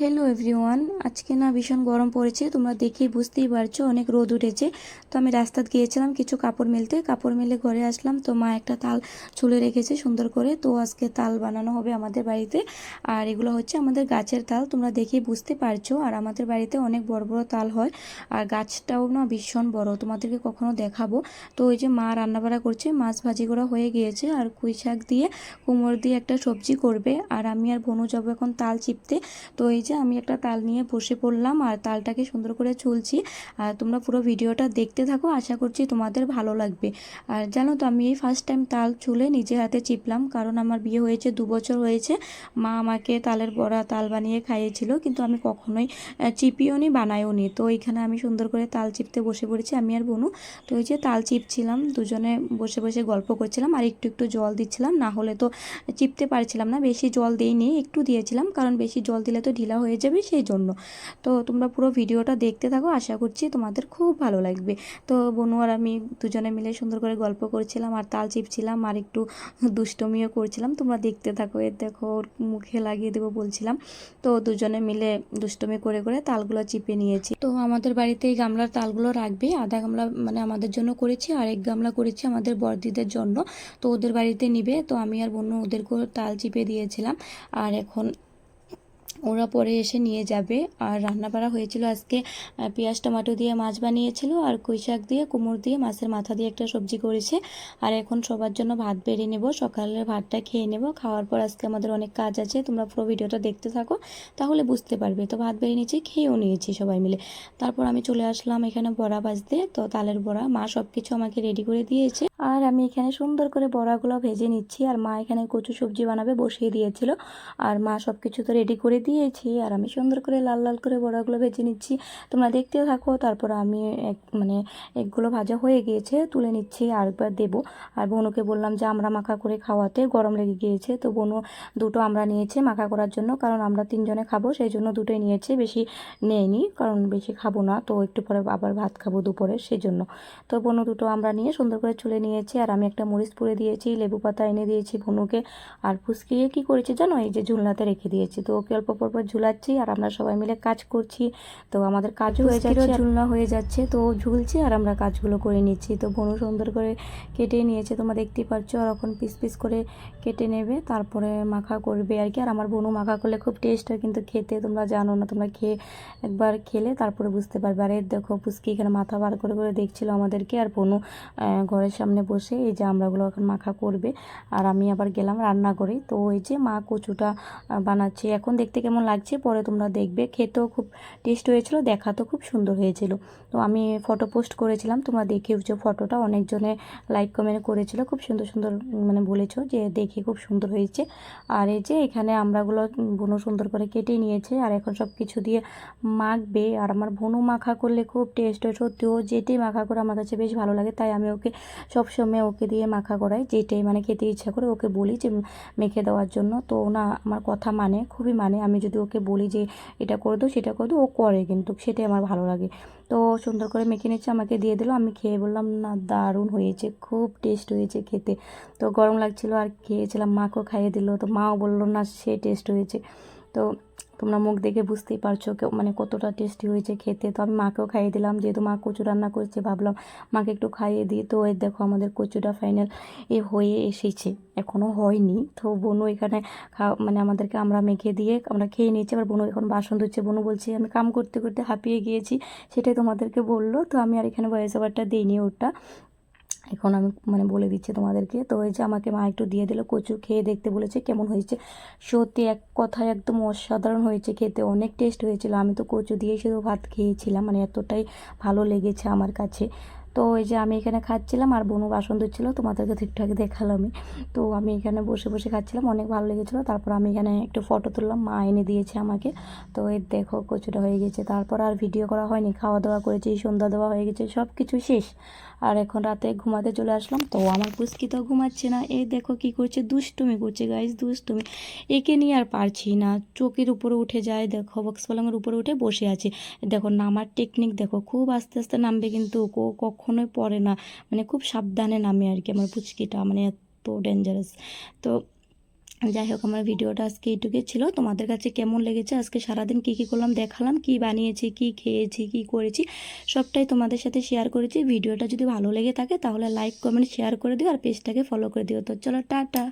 Hello everyone, আজকে না ভীষণ গরম পড়েছে। তোমরা দেখেই বুঝতেই পারছো, অনেক রোদ উঠেছে। তো আমি রাস্তায় গিয়েছিলাম কিছু কাপড় মেলতে, কাপড় মেলে ঘরে আসলাম। তো মা একটা তাল ছুলে রেখেছে সুন্দর করে। তো আজকে তাল বানানো হবে আমাদের বাড়িতে। আর এগুলো হচ্ছে আমাদের গাছের তাল, তোমরা দেখেই বুঝতে পারছো। আর আমাদের বাড়িতে অনেক বড় বড় তাল হয়, আর গাছটাও না ভীষণ বড়, তোমাদেরকে কখনো দেখাবো। তো ওই যে মা রান্নাবাড়া করছে, মাছ ভাজি করা হয়ে গিয়েছে, আর পুঁই শাক দিয়ে কুমড়ো দিয়ে একটা সবজি করবে। আর আমি আর বোনু যাবো এখন তাল চিপতে। তো এই যে আমি একটা তাল নিয়ে বসে পড়লাম, আর তালটাকে সুন্দর করে চুলছি। আর তোমরা পুরো ভিডিওটা দেখতে থাকো, আশা করছি তোমাদের ভালো লাগবে। আর জানো তো, আমি এই ফার্স্ট টাইম তাল চুলে নিজে হাতে চিপলাম, কারণ আমার বিয়ে হয়েছে 2 বছর হয়েছে। মা আমাকে তালের বড়া তাল বানিয়ে খাইয়েছিল, কিন্তু আমি কখনোই চিপিও নি, বানাইও নি। তো এখানে আমি সুন্দর করে তাল চিপতে বসে পড়েছি, আমি আর বোনু। তো এই যে তাল চিপছিলাম, দুজনে বসে বসে গল্প করছিলাম, আর একটু একটু জল দিচ্ছিলাম, না হলে তো চিপতে পারছিলাম না। বেশি জল দিইনি, একটু দিয়েছিলাম, কারণ বেশি জল দিলে তো ঢিলা হয়ে যাবে, সেই জন্য। তো তোমরা পুরো ভিডিওটা দেখতে থাকো, আশা করছি তোমাদের খুব ভালো লাগবে। তো বোনু আর আমি দুজনে মিলে সুন্দর করে গল্প করছিলাম, আর তাল চিপছিলাম, আর একটু দুষ্টমিও করছিলাম। তোমরা দেখতে থাকো, এর দেখো ওর মুখে লাগিয়ে দেবো বলছিলাম। তো দুজনে মিলে দুষ্টমি করে করে তালগুলো চিপে নিয়েছি। তো আমাদের বাড়িতে এই গামলার তালগুলো রাখবে, আধা গামলা মানে আমাদের জন্য করেছি, আর এক গামলা করেছি আমাদের বড়দিদের জন্য। তো ওদের বাড়িতে নিবে, তো আমি আর বোনু ওদেরকে তাল চিপে দিয়েছিলাম। আর এখন ওরা পরে এসে নিয়ে যাবে। আর রান্না বাড়া হয়েছিল আজকে পেঁয়াজ টমেটো দিয়ে মাছ বানিয়েছিল, আর পুঁই শাক দিয়ে কুমড়ো দিয়ে মাছের মাথা দিয়ে একটা সবজি করেছে। আর এখন সবার জন্য ভাত বেড়ে নেব, সকালের ভাতটা খেয়ে নেব। খাওয়ার পর আজকে আমাদের অনেক কাজ আছে, তোমরা পুরো ভিডিওটা দেখতে থাকো, তাহলে বুঝতে পারবে। তো ভাত বেড়ে নিয়েছি, খেয়েও নিয়েছি সবাই মিলে। তারপর আমি চলে আসলাম এখানে বড়া ভাজতে। তো তালের বড়া মা সব কিছু আমাকে রেডি করে দিয়েছে, আর আমি এখানে সুন্দর করে বড়াগুলো ভেজে নিচ্ছি। আর মা এখানে কচু সবজি বানাবে বসিয়ে দিয়েছিল, আর মা সব কিছু তো রেডি করে দিয়েছি। আর আমি সুন্দর করে লাল লাল করে বড়াগুলো ভেজে নিচ্ছি, তোমরা দেখতে থাকো। তারপর আমি এগুলো ভাজা হয়ে গিয়েছে, তুলে নিচ্ছি, আর একবার দেবো। আর বোনুকে বললাম যে আমরা মাখা করে খাওয়াতে, গরম লেগে গিয়েছে। তো বোনু দুটো আমরা নিয়েছে মাখা করার জন্য, কারণ আমরা 3 জনে খাবো, সেই জন্য দুটোই নিয়েছে, বেশি নেয়নি, কারণ বেশি খাবো না। তো একটু পরে আবার ভাত খাবো দুপুরে, সেই জন্য। তো বোনু দুটো আমরা নিয়ে সুন্দর করে চুলে নিয়েছি। আর আমি একটা মরিচ পুড়ে দিয়েছি, লেবু পাতা এনে দিয়েছি বোনুকে। আর ফুসকিয়ে কি করেছি জানো, এই যে ঝুলনাতে রেখে দিয়েছি। তো ওকে অল্প পর ঝুলাচ্ছি, আর আমরা সবাই মিলে কাজ করছি। তো আমাদের কাজও হয়ে যাচ্ছে, ঝুলনা হয়ে যাচ্ছে, তো ঝুলছে আর আমরা কাজগুলো করে নিচ্ছি। তো বোনু সুন্দর করে কেটে নিয়েছে, তোমরা দেখতেই পাচ্ছ। আর এখন পিস পিস করে কেটে নেবে, তারপরে মাখা করবে আর কি। আর আমার বোনু মাখা করলে খুব টেস্ট হয় কিন্তু খেতে, তোমরা জানো না, তোমরা একবার খেলে তারপরে বুঝতে পারবে। আর এর দেখো পুচকি এখানে মাথা বার করে করে দেখছিল আমাদেরকে, আর বোনু ঘরের সামনে বসে এই যে আমরাগুলো এখন মাখা করবে। আর আমি আবার গেলাম রান্না করে। তো ওই যে মা কচুটা বানাচ্ছি, এখন দেখতে কেমন লাগছে পরে তোমরা দেখবে। খেতেও খুব টেস্ট হয়েছিল, দেখাতেও খুব সুন্দর হয়েছিল। তো আমি ফটো পোস্ট করেছিলাম, তোমরা দেখেওছো ফটোটা, অনেকজনে লাইক কমেন্ট করেছিল, খুব সুন্দর সুন্দর মানে বলেছো যে দেখে খুব সুন্দর হয়েছে। আর এই যে এখানে আমরাগুলো বোনু সুন্দর করে কেটে নিয়েছে, আর এখন সব কিছু দিয়ে মাখবে। আর আমার বোনু মাখা করলে খুব টেস্ট হয় সত্যি, ও যেটাই মাখা করে আমার কাছে বেশ ভালো লাগে, তাই আমি ওকে সবসময় ওকে দিয়ে মাখা করাই, যেটাই মানে খেতে ইচ্ছা করে ওকে বলি যে মেখে দেওয়ার জন্য। তো না আমার কথা মানে, খুবই মানে, আমি যদি ওকে বলি যে এটা করে দো সেটা করে দো, ও করে, কিন্তু সেটাই আমার ভালো লাগে। তো সুন্দর করে মেখে নিচ্ছে, আমাকে দিয়ে দিল, আমি খেয়ে বললাম না দারুণ হয়েছে, খুব টেস্ট হয়েছে খেতে। তো গরম লাগছিল আর খেয়েছিলাম, মাকেও খাইয়ে দিল, তো মাও বললো না সে টেস্ট হয়েছে। তো তোমরা মুখ দেখে বুঝতেই পারছো মানে কতটা টেস্টি হয়েছে খেতে। তো আমি মাকেও খাইয়ে দিলাম, যেহেতু মা কচু রান্না করছে, ভাবলাম মাকে একটু খাইয়ে দিই। তো এই দেখো আমাদের কচুটা ফাইনাল হয়ে এসেছে, এখনও হয়নি। তো বোনু এখানে মানে আমাদেরকে আমরা মেখে দিয়ে আমরা খেয়ে নিয়েছি। আবার বোনু এখন বাসন ধুচ্ছে, বোনু বলছে আমি কাম করতে করতে হাঁপিয়ে গিয়েছি, সেটাই তোমাদেরকে বললো। তো আমি আর এখানে ভয়েস ওভারটা দিইনি ওটা, এখন আমি মানে বলে দিচ্ছি তোমাদেরকে। তো এই যে আমাকে মা একটু দিয়ে দিল, কচু খেয়ে দেখতে বলেছে কেমন হয়েছে। সত্যি এক কথায় একদম অসাধারণ হয়েছে খেতে, অনেক টেস্ট হয়েছিল। আমি তো কচু দিয়েই শুধু ভাত খেয়েছিলাম, মানে এতটাই ভালো লেগেছে আমার কাছে। তো এই যে আমি এখানে খাচ্ছিলাম, আর বোনু বাসন ধুচ্ছিল, তোমাদেরকে ঠিকঠাক দেখালামই। তো আমি এখানে বসে বসে খাচ্ছিলাম, অনেক ভালো লেগেছিলো। তারপর আমি এখানে একটু ফটো তুললাম, মা এনে দিয়েছে আমাকে। তো এই দেখো কচুটা হয়ে গেছে, তারপর আর ভিডিও করা হয়নি, খাওয়া দাওয়া করেছি, সন্ধ্যা দেওয়া হয়ে গেছে, সব কিছু শেষ। আর এখন রাতে ঘুমাতে চলে আসলাম। তো আমার পুচকি তো ঘুমাচ্ছে না, এই দেখো কি করছে, দুষ্টুমি করছে গাইস, দুষ্টুমি। একে নিয়ে আর পারছি না, চোখের উপরে উঠে যায়, দেখো বক্স পালঙের উপরে উঠে বসে আছে। দেখো নামার টেকনিক দেখো, খুব আস্তে আস্তে নামবে, কিন্তু ও কখনোই পড়ে না, মানে খুব সাবধানে নামে আর কি আমার পুচকিটা, মানে এত ডেঞ্জারাস। তো যাই হোক, আমার ভিডিওটা আজকে এইটুকুই ছিল। তোমাদের কাছে কেমন লেগেছে, আজকে সারাদিন কী কী করলাম দেখালাম, কি বানিয়েছি, কি খেয়েছি, কি করেছি, সবটাই তোমাদের সাথে শেয়ার করেছি। ভিডিওটা যদি ভালো লেগে থাকে তাহলে লাইক কমেন্ট শেয়ার করে দিও আর পেজটাকে ফলো করে দিও। তো চলো টাটা।